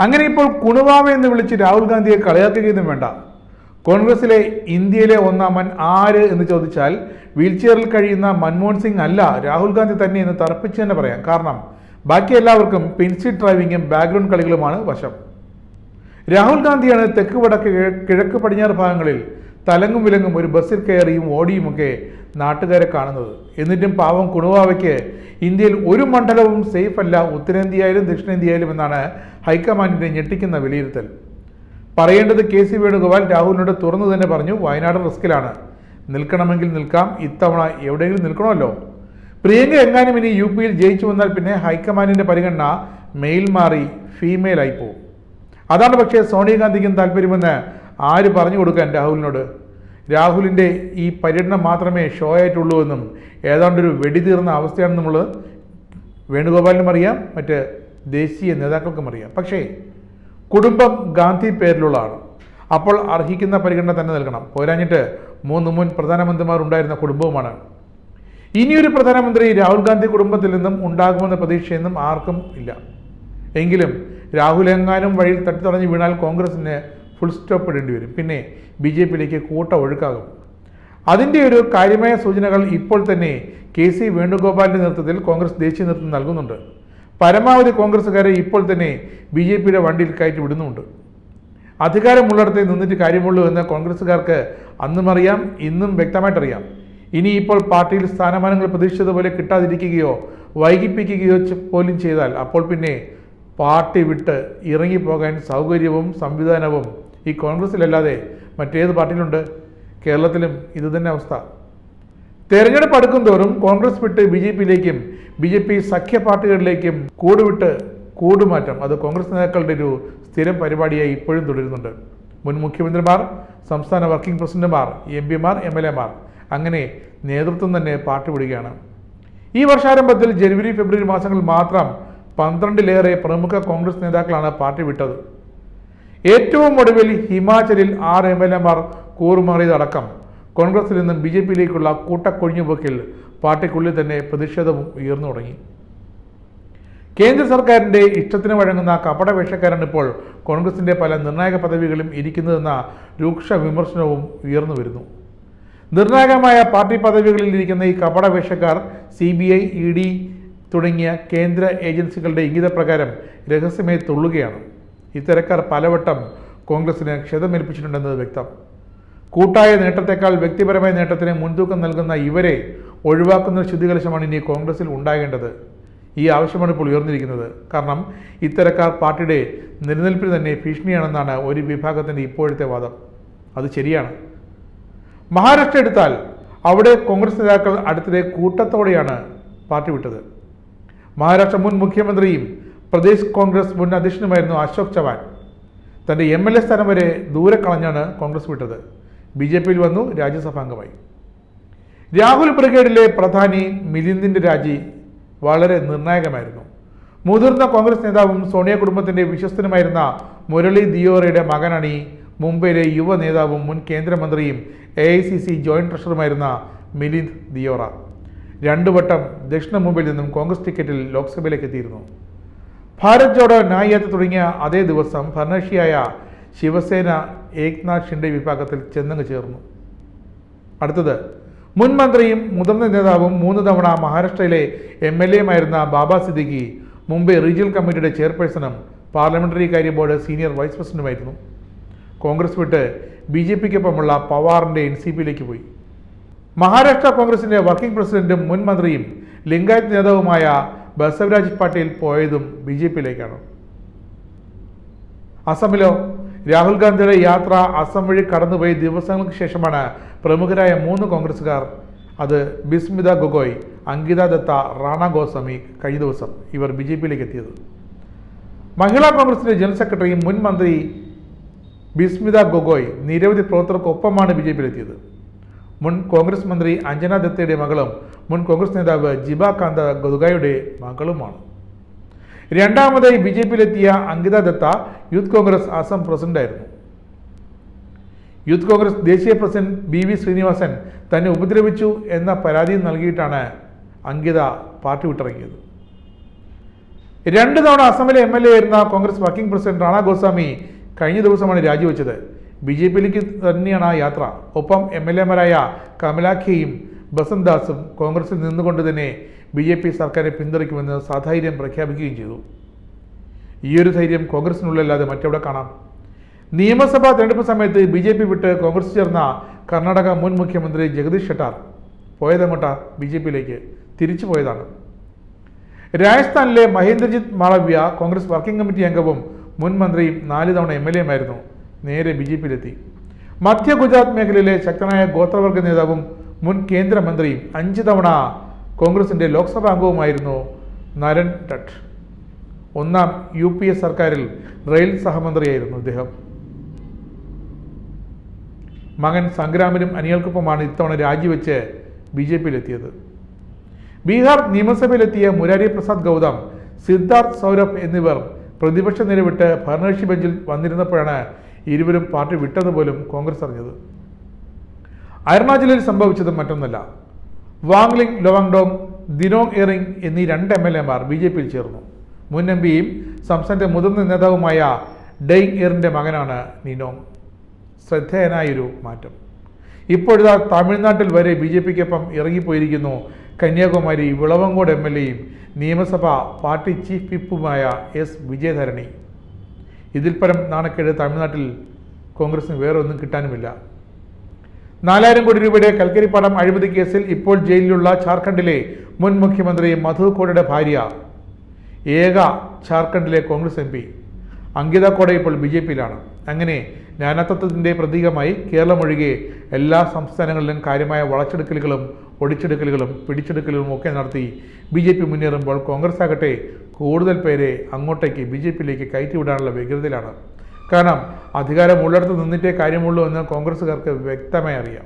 അങ്ങനെ ഇപ്പോൾ കുണുവാവ എന്ന് വിളിച്ച് രാഹുൽ ഗാന്ധിയെ കളിയാക്കുകയൊന്നും വേണ്ട. കോൺഗ്രസിലെ ഇന്ത്യയിലെ ഒന്നാമൻ ആര് എന്ന് ചോദിച്ചാൽ വീൽചെയറിൽ കഴിയുന്ന മൻമോഹൻ സിംഗ് അല്ല, രാഹുൽ ഗാന്ധി തന്നെ എന്ന് തറപ്പിച്ച് തന്നെ പറയാം. കാരണം ബാക്കി എല്ലാവർക്കും പിൻസീറ്റ് ഡ്രൈവിങ്ങും ബാക്ക്ഗ്രൗണ്ട് കളികളുമാണ് വശം. രാഹുൽ ഗാന്ധിയാണ് തെക്ക് വടക്ക് കിഴക്ക് പടിഞ്ഞാറ് ഭാഗങ്ങളിൽ തലങ്ങും വിലങ്ങും ഒരു ബസ്സിൽ കയറിയും ഓടിയുമൊക്കെ നാട്ടുകാരെ കാണുന്നത്. എന്നിട്ടും പാവം കുണുവാവയ്ക്ക് ഇന്ത്യയിൽ ഒരു മണ്ഡലവും സേഫ് അല്ല, ഉത്തരേന്ത്യയിലും ദക്ഷിണേന്ത്യയിലും എന്നാണ് ഹൈക്കമാൻഡിന്റെ ഞെട്ടിക്കുന്ന വിലയിരുത്തൽ. പറയേണ്ടത് KC വേണുഗോപാൽ രാഹുലിനോട് തുറന്നു തന്നെ പറഞ്ഞു, വയനാട് റിസ്കിലാണ്, നിൽക്കണമെങ്കിൽ നിൽക്കാം, ഇത്തവണ എവിടെയെങ്കിലും നിൽക്കണമല്ലോ. പ്രിയങ്ക എങ്ങാനും ഇനി UP യിൽ ജയിച്ചു വന്നാൽ പിന്നെ ഹൈക്കമാൻഡിന്റെ പരിഗണന മെയിൽ മാറി ഫീമെയിൽ ആയി പോകും. അതാണ് പക്ഷേ സോണിയാഗാന്ധിക്കും താല്പര്യമെന്ന് ആര് പറഞ്ഞു കൊടുക്കാൻ രാഹുലിനോട്? രാഹുലിൻ്റെ ഈ പര്യടനം മാത്രമേ ഷോ ആയിട്ടുള്ളൂ എന്നും ഏതാണ്ടൊരു വെടിതീർന്ന അവസ്ഥയാണെന്ന് നമ്മൾ വേണുഗോപാലിനും അറിയാം, മറ്റ് ദേശീയ നേതാക്കൾക്കും അറിയാം. പക്ഷേ കുടുംബം ഗാന്ധി പേരിലുള്ളതാണ്, അപ്പോൾ അർഹിക്കുന്ന പരിഗണന തന്നെ നൽകണം. പോരാഞ്ഞിട്ട് 3 മുൻ പ്രധാനമന്ത്രിമാർ ഉണ്ടായിരുന്ന കുടുംബവുമാണ്. ഇനിയൊരു പ്രധാനമന്ത്രി രാഹുൽ ഗാന്ധി കുടുംബത്തിൽ നിന്നും ഉണ്ടാകുമെന്ന പ്രതീക്ഷയൊന്നും ആർക്കും ഇല്ല. എങ്കിലും രാഹുൽ എങ്ങാനും വഴിയിൽ തട്ടിത്തടഞ്ഞ് വീണാൽ കോൺഗ്രസിന് ഫുൾ സ്റ്റോപ്പ് ഇടേണ്ടി വരും. പിന്നെ BJPയിലേക്ക് കൂട്ട ഒഴുക്കാകും. അതിൻ്റെ ഒരു കാര്യമായ സൂചനകൾ ഇപ്പോൾ തന്നെ KC വേണുഗോപാലിൻ്റെ നേതൃത്വത്തിൽ കോൺഗ്രസ് ദേശീയ നേതൃത്വം നൽകുന്നുണ്ട്. പരമാവധി കോൺഗ്രസ്സുകാരെ ഇപ്പോൾ തന്നെ BJPയുടെ വണ്ടിയിൽ കയറ്റി വിടുന്നുമുണ്ട്. അധികാരമുള്ളിടത്ത് നിന്നിട്ട് കാര്യമുള്ളൂ എന്ന് കോൺഗ്രസ്സുകാർക്ക് അന്നും അറിയാം, ഇന്നും വ്യക്തമായിട്ടറിയാം. ഇനിയിപ്പോൾ പാർട്ടിയിൽ സ്ഥാനമാനങ്ങൾ പ്രതീക്ഷിച്ചതുപോലെ കിട്ടാതിരിക്കുകയോ വൈകിപ്പിക്കുകയോ പോലും ചെയ്താൽ അപ്പോൾ പിന്നെ പാർട്ടി വിട്ട് ഇറങ്ങിപ്പോകാൻ സൗകര്യവും സംവിധാനവും ഈ കോൺഗ്രസിലല്ലാതെ മറ്റേത് പാർട്ടിയിലുണ്ട്? കേരളത്തിലും ഇതുതന്നെ അവസ്ഥ. തെരഞ്ഞെടുപ്പ് അടുക്കും തോറും കോൺഗ്രസ് വിട്ട് BJPയിലേക്കും BJP സഖ്യ പാർട്ടികളിലേക്കും കൂടുവിട്ട് കൂടുമാറ്റം അത് കോൺഗ്രസ് നേതാക്കളുടെ ഒരു സ്ഥിരം പരിപാടിയായി ഇപ്പോഴും തുടരുന്നുണ്ട്. മുൻ മുഖ്യമന്ത്രിമാർ, സംസ്ഥാന വർക്കിംഗ് പ്രസിഡന്റുമാർ, MP മാർ, MLA മാർ, അങ്ങനെ നേതൃത്വം തന്നെ പാർട്ടി വിടുകയാണ്. ഈ വർഷാരംഭത്തിൽ ജനുവരി ഫെബ്രുവരി മാസങ്ങളിൽ മാത്രം 12-ലേറെ പ്രമുഖ കോൺഗ്രസ് നേതാക്കളാണ് പാർട്ടി വിട്ടത്. ഏറ്റവും ഒടുവിൽ ഹിമാചലിൽ 6 MLA മാർ കൂറുമാറിയതടക്കം കോൺഗ്രസിൽ നിന്നും BJPയിലേക്കുള്ള കൂട്ടക്കൊഴിഞ്ഞുപോക്കിൽ പാർട്ടിക്കുള്ളിൽ തന്നെ പ്രതിഷേധവും ഉയർന്നു തുടങ്ങി. കേന്ദ്ര സർക്കാരിൻ്റെ ഇഷ്ടത്തിന് വഴങ്ങുന്ന കപടവേഷക്കാരാണ് ഇപ്പോൾ കോൺഗ്രസിൻ്റെ പല നിർണായക പദവികളും ഇരിക്കുന്നതെന്ന രൂക്ഷ വിമർശനവും ഉയർന്നു വരുന്നു. നിർണായകമായ പാർട്ടി പദവികളിൽ ഇരിക്കുന്ന ഈ കപടവേഷക്കാർ CBI, ED തുടങ്ങിയ കേന്ദ്ര ഏജൻസികളുടെ ഇംഗിതപ്രകാരം രഹസ്യമായി തുള്ളുകയാണ്. ഇത്തരക്കാർ പലവട്ടം കോൺഗ്രസിന് ക്ഷതമേൽപ്പിച്ചിട്ടുണ്ടെന്നത് വ്യക്തം. കൂട്ടായ നേട്ടത്തെക്കാൾ വ്യക്തിപരമായ നേട്ടത്തിന് മുൻതൂക്കം നൽകുന്ന ഇവരെ ഒഴിവാക്കുന്ന ശുദ്ധികലശമാണ് ഇനി കോൺഗ്രസിൽ ഉണ്ടാകേണ്ടത്. ഈ ആവശ്യമാണ് ഇപ്പോൾ ഉയർന്നിരിക്കുന്നത്. കാരണം ഇത്തരക്കാർ പാർട്ടിയുടെ നിലനിൽപ്പിന് തന്നെ ഭീഷണിയാണെന്നാണ് ഒരു വിഭാഗത്തിൻ്റെ ഇപ്പോഴത്തെ വാദം. അത് ശരിയാണ്. മഹാരാഷ്ട്ര എടുത്താൽ അവിടെ കോൺഗ്രസ് നേതാക്കൾ അടുത്തിടെ കൂട്ടത്തോടെയാണ് പാർട്ടി വിട്ടത്. മഹാരാഷ്ട്ര മുൻ മുഖ്യമന്ത്രിയും പ്രദേശ് കോൺഗ്രസ് മുൻ അധ്യക്ഷനുമായിരുന്നു അശോക് ചവാൻ തൻ്റെ MLA സ്ഥാനം വരെ ദൂരെ കളഞ്ഞാണ് കോൺഗ്രസ് വിട്ടത്. BJPയിൽ വന്നു, രാജ്യസഭാംഗമായി. രാഹുൽ ബ്രിഗേഡിലെ പ്രധാനി മിലിന്ദിൻ്റെ രാജി വളരെ നിർണായകമായിരുന്നു. മുതിർന്ന കോൺഗ്രസ് നേതാവും സോണിയ കുടുംബത്തിൻ്റെ വിശ്വസ്തനുമായിരുന്ന മുരളി ദിയോറയുടെ മകനാണ് ഈ മുംബൈയിലെ യുവ നേതാവും മുൻ കേന്ദ്രമന്ത്രിയും AICC ജോയിന്റ് ട്രഷററുമായിരുന്ന മിലിന്ദ് ദിയോറ. 2 വട്ടം ദക്ഷിണ മുംബൈയിൽ നിന്നും കോൺഗ്രസ് ടിക്കറ്റിൽ ലോക്സഭയിലേക്ക് എത്തിയിരുന്നു. ഭാരത് ജോഡോ ന്യായ് യാത്ര തുടങ്ങിയ അതേ ദിവസം ഭരണകക്ഷിയായ ശിവസേന ഏക്നാഥ് ഷിൻഡെ വിഭാഗത്തിൽ ചെന്നങ്ങ് ചേർന്നു. അടുത്തത് മുൻ മന്ത്രിയും മുതിർന്ന നേതാവും 3 തവണ മഹാരാഷ്ട്രയിലെ MLAയുമായിരുന്ന ബാബ സിദ്ദിഖി മുംബൈ റീജിയണൽ കമ്മിറ്റിയുടെ ചെയർപേഴ്സണും പാർലമെന്ററി കാര്യ ബോർഡ് സീനിയർ വൈസ് പ്രസിഡന്റുമായിരുന്നു. കോൺഗ്രസ് വിട്ട് BJPക്കൊപ്പമുള്ള പവാറിൻ്റെ NCPയിലേക്ക് പോയി. മഹാരാഷ്ട്ര കോൺഗ്രസിൻ്റെ വർക്കിംഗ് പ്രസിഡന്റും മുൻ മന്ത്രിയും ലിംഗായത്ത് നേതാവുമായ ബസവരാജ് പാട്ടീൽ പോയതും BJPയിലേക്കാണ്. അസമിലോ രാഹുൽ ഗാന്ധിയുടെ യാത്ര അസം വഴി കടന്നുപോയി ദിവസങ്ങൾക്ക് ശേഷമാണ് പ്രമുഖരായ 3 കോൺഗ്രസുകാർ, അത് ബിസ്മിത ഗൊഗോയ്, അങ്കിത ദത്ത, റാണ ഗോസ്വാമി, കഴിഞ്ഞ ദിവസം ഇവർ BJPയിലേക്ക് എത്തിയത്. മഹിളാ കോൺഗ്രസിൻ്റെ ജനറൽ സെക്രട്ടറിയും മുൻ മന്ത്രി ബിസ്മിത ഗൊഗോയ് നിരവധി പ്രവർത്തകർക്കൊപ്പമാണ് BJPയിലെത്തിയത്. മുൻ കോൺഗ്രസ് മന്ത്രി അഞ്ജന ദത്തയുടെ മകളും മുൻ കോൺഗ്രസ് നേതാവ് ജിബ കാന്ത ഗൊഗോയുടെ മകളുമാണ്. രണ്ടാമതായി BJPയിലെത്തിയ അങ്കിത ദത്ത യൂത്ത് കോൺഗ്രസ് അസം പ്രസിഡന്റായിരുന്നു. യൂത്ത് കോൺഗ്രസ് ദേശീയ പ്രസിഡന്റ് BV ശ്രീനിവാസൻ തന്നെ ഉപദ്രവിച്ചു എന്ന പരാതി നൽകിയിട്ടാണ് അങ്കിത പാർട്ടി വിട്ടിറങ്ങിയത്. 2 തവണ അസമിലെ MLA ആയിരുന്ന കോൺഗ്രസ് വർക്കിംഗ് പ്രസിഡന്റ് റാണ ഗോസ്വാമി കഴിഞ്ഞ ദിവസമാണ് രാജിവെച്ചത്. BJPയിലേക്ക് തന്നെയാണ് ആ യാത്ര. ഒപ്പം MLAമാരായ കമലാഖയും ബസന്ത് ദാസും കോൺഗ്രസിൽ നിന്നുകൊണ്ട് തന്നെ BJP സർക്കാരിനെ പിന്തുണയ്ക്കുമെന്ന് സധൈര്യം പ്രഖ്യാപിക്കുകയും ചെയ്തു. ഈയൊരു ധൈര്യം കോൺഗ്രസിനുള്ളല്ലാതെ മറ്റെവിടെ കാണാം? നിയമസഭാ തെരഞ്ഞെടുപ്പ് സമയത്ത് BJP വിട്ട് കോൺഗ്രസ് ചേർന്ന കർണാടക മുൻ മുഖ്യമന്ത്രി ജഗദീഷ് ഷെട്ടാർ പോയതെങ്ങോട്ടാ? BJPയിലേക്ക് തിരിച്ചു പോയതാണ്. രാജസ്ഥാനിലെ മഹേന്ദ്രജിത്ത് മാളവ്യ കോൺഗ്രസ് വർക്കിംഗ് കമ്മിറ്റി അംഗവും മുൻ മന്ത്രിയും 4 തവണ MLAമായിരുന്നു. നേരെ BJPയിലെത്തി. മധ്യ ഗുജറാത്ത് മേഖലയിലെ ശക്തനായ ഗോത്രവർഗ നേതാവും മുൻ കേന്ദ്രമന്ത്രിയും 5 തവണ കോൺഗ്രസിന്റെ ലോക്സഭാ അംഗവുമായിരുന്നു നരൻ ടട്ട്. 1ാം UPA സർക്കാരിൽ റെയിൽ സഹമന്ത്രിയായിരുന്നു ഇദ്ദേഹം. മകൻ സംഗ്രാമിനും അനിയൽക്കൊപ്പമാണ് ഇത്തവണ രാജിവെച്ച് BJPയിലെത്തിയത്. ബീഹാർ നിയമസഭയിലെത്തിയ മുരാരി പ്രസാദ് ഗൗതം, സിദ്ധാർത്ഥ് സൗരഭ് എന്നിവർ പ്രതിപക്ഷ നിലവിട്ട് ഭരണകക്ഷി ബെഞ്ചിൽ വന്നിരുന്നപ്പോഴാണ് ഇരുവരും പാർട്ടി വിട്ടതുപോലും കോൺഗ്രസ് അറിഞ്ഞത്. അരുണാചലിൽ സംഭവിച്ചത് മറ്റൊന്നല്ല. വാങ്ലിംഗ് ലോവാങ്ഡോങ്, ദിനോങ് എറിങ് എന്നീ 2 MLAമാർ BJPയിൽ ചേർന്നു. മുൻ MPയും സംസ്ഥാനത്തെ മുതിർന്ന നേതാവുമായ ഡെയ്ങ് എറിന്റെ മകനാണ് നിനോങ്. ശ്രദ്ധേയനായൊരു മാറ്റം. ഇപ്പോഴിതാ തമിഴ്നാട്ടിൽ വരെ BJPക്കൊപ്പം ഇറങ്ങിപ്പോയിരിക്കുന്നു കന്യാകുമാരി വിളവങ്കോട് MLAയും നിയമസഭാ പാർട്ടി ചീഫ് വിപ്പുമായ S വിജയധരണി. ഇതിൽ പരം നാണക്കേട് തമിഴ്നാട്ടിൽ കോൺഗ്രസിന് വേറെ ഒന്നും കിട്ടാനുമില്ല. 4000 കോടി രൂപയുടെ കൽക്കരിപ്പാടം അഴിമതി കേസിൽ ഇപ്പോൾ ജയിലിലുള്ള ജാർഖണ്ഡിലെ മുൻ മുഖ്യമന്ത്രി മധു കോഡയുടെ ഭാര്യ, ഏക ജാർഖണ്ഡിലെ കോൺഗ്രസ് MP അങ്കിത കോഡ ഇപ്പോൾ BJPയിലാണ്. അങ്ങനെ ജ്ഞാനതത്വത്തിൻ്റെ പ്രതീകമായി കേരളം ഒഴികെ എല്ലാ സംസ്ഥാനങ്ങളിലും കാര്യമായ വളച്ചെടുക്കലുകളും ഒടിച്ചെടുക്കലുകളും പിടിച്ചെടുക്കലുകളും ഒക്കെ നടത്തി BJP മുന്നേറുമ്പോൾ കോൺഗ്രസ് ആകട്ടെ കൂടുതൽ പേരെ അങ്ങോട്ടേക്ക് BJPയിലേക്ക് കയറ്റിവിടാനുള്ള വ്യഗ്രതയിലാണ്. കാരണം അധികാരം ഉള്ളിടത്ത് നിന്നിട്ടേ കാര്യമുള്ളൂ എന്ന് കോൺഗ്രസ്സുകാർക്ക് വ്യക്തമായി അറിയാം.